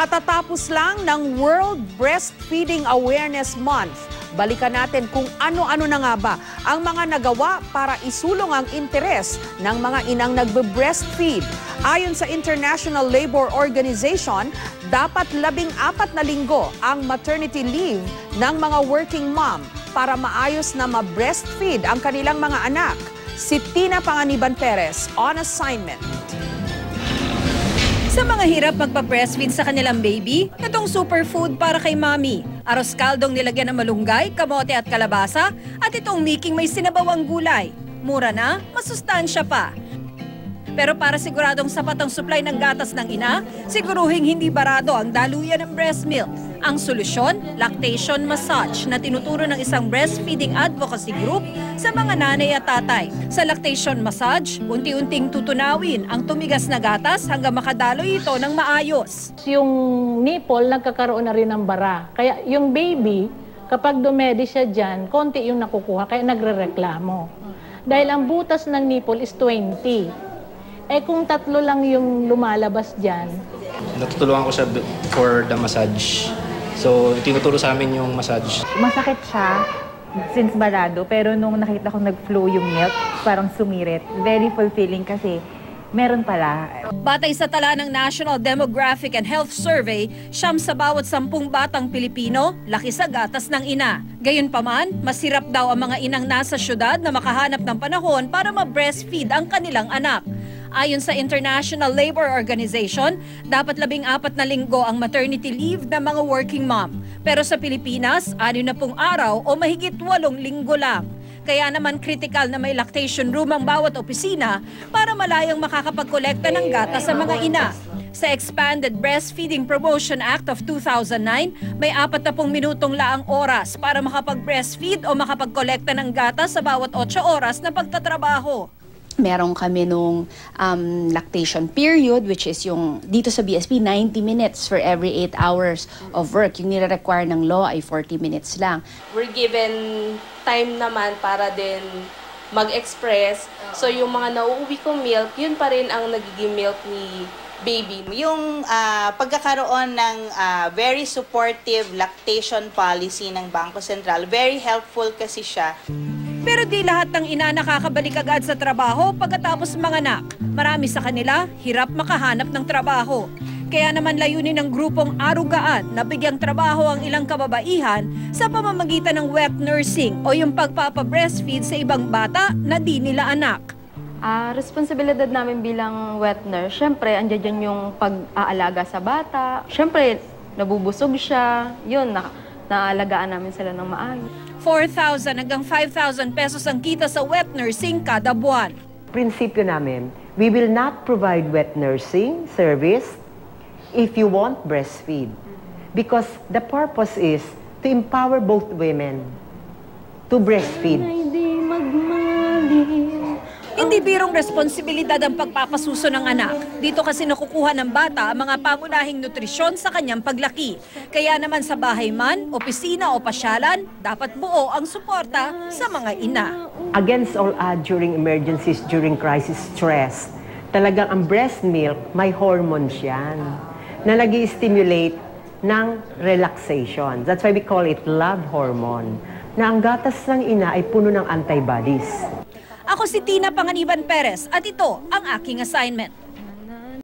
Katatapos lang ng World Breastfeeding Awareness Month. Balikan natin kung ano-ano na nga ba ang mga nagawa para isulong ang interes ng mga inang nagbe-breastfeed. Ayon sa International Labour Organization, dapat 14 na linggo ang maternity leave ng mga working mom para maayos na ma-breastfeed ang kanilang mga anak. Si Tina Panganiban Perez on assignment. Sa mga hirap magpa-breastfeed sa kanilang baby, itong superfood para kay mami. Aros kaldong nilagyan ng malunggay, kamote at kalabasa, at itong miking may sinabawang gulay. Mura na, masustansya pa. Pero para siguradong sapat ang supply ng gatas ng ina, siguruhing hindi barado ang daluyan ng breast milk. Ang solusyon, lactation massage na tinuturo ng isang breastfeeding advocacy group sa mga nanay at tatay. Sa lactation massage, unti-unting tutunawin ang tumigas na gatas hanggang makadaloy ito ng maayos. Yung nipple, nagkakaroon na rin ng bara. Kaya yung baby, kapag dumedi siya dyan, konti yung nakukuha, kaya nagre-reklamo. Dahil ang butas ng nipple is 20. Eh kung 3 lang yung lumalabas dyan. Natutulungan ko siya for the massage. So, tinuturo sa amin yung massage. Masakit siya since barado, pero nung nakita ko nag-flow yung milk, parang sumirit. Very fulfilling kasi meron pala. Batay sa tala ng National Demographic and Health Survey, 9 sa bawat 10 batang Pilipino, laki sa gatas ng ina. Gayunpaman, masirap daw ang mga inang nasa syudad na makahanap ng panahon para ma-breastfeed ang kanilang anak. Ayon sa International Labour Organization, dapat 14 na linggo ang maternity leave ng mga working mom. Pero sa Pilipinas, 60 araw o mahigit 8 linggo lang. Kaya naman critical na may lactation room ang bawat opisina para malayang makakapagkolekta ng gatas sa mga ina. Sa Expanded Breastfeeding Promotion Act of 2009, may 40 minutong laang oras para makapag-breastfeed o makapagkolekta ng gatas sa bawat 8 oras na pagtatrabaho. Meron kami nung lactation period, which is yung dito sa BSP, 90 minutes for every 8 hours of work. Yung nire-require ng law ay 40 minutes lang. We're given time naman para din mag-express. So yung mga nauuwi kong milk, yun pa rin ang nagiging milk ni baby. Yung pagkakaroon ng very supportive lactation policy ng Bangko Sentral, very helpful kasi siya. Pero di lahat ng ina nakakabalik agad sa trabaho pagkatapos manganak. Marami sa kanila, hirap makahanap ng trabaho. Kaya naman layunin ng grupong Arugaan na bigyang trabaho ang ilang kababaihan sa pamamagitan ng wet nursing o yung pagpapa-breastfeed sa ibang bata na di nila anak. Responsibilidad namin bilang wet nurse, syempre andyan yung pag-aalaga sa bata. Syempre, nabubusog siya, yun, naaalagaan namin sila ng maayos. 4,000 hanggang 5,000 pesos ang kita sa wet nursing kada buwan. Prinsipyo namin, we will not provide wet nursing service if you won't breastfeed. Because the purpose is to empower both women to breastfeed. Hindi birong responsibilidad ang pagpapasuso ng anak. Dito kasi nakukuha ng bata ang mga pangunahing nutrisyon sa kanyang paglaki. Kaya naman sa bahay man, opisina o pasyalan, dapat buo ang suporta sa mga ina. Against all during emergencies, during crisis stress, talagang ang breast milk, may hormones yan na nag-i-stimulate ng relaxation. That's why we call it love hormone. Na ang gatas ng ina ay puno ng antibodies. Ako si Tina Panganiban Perez at ito ang aking assignment.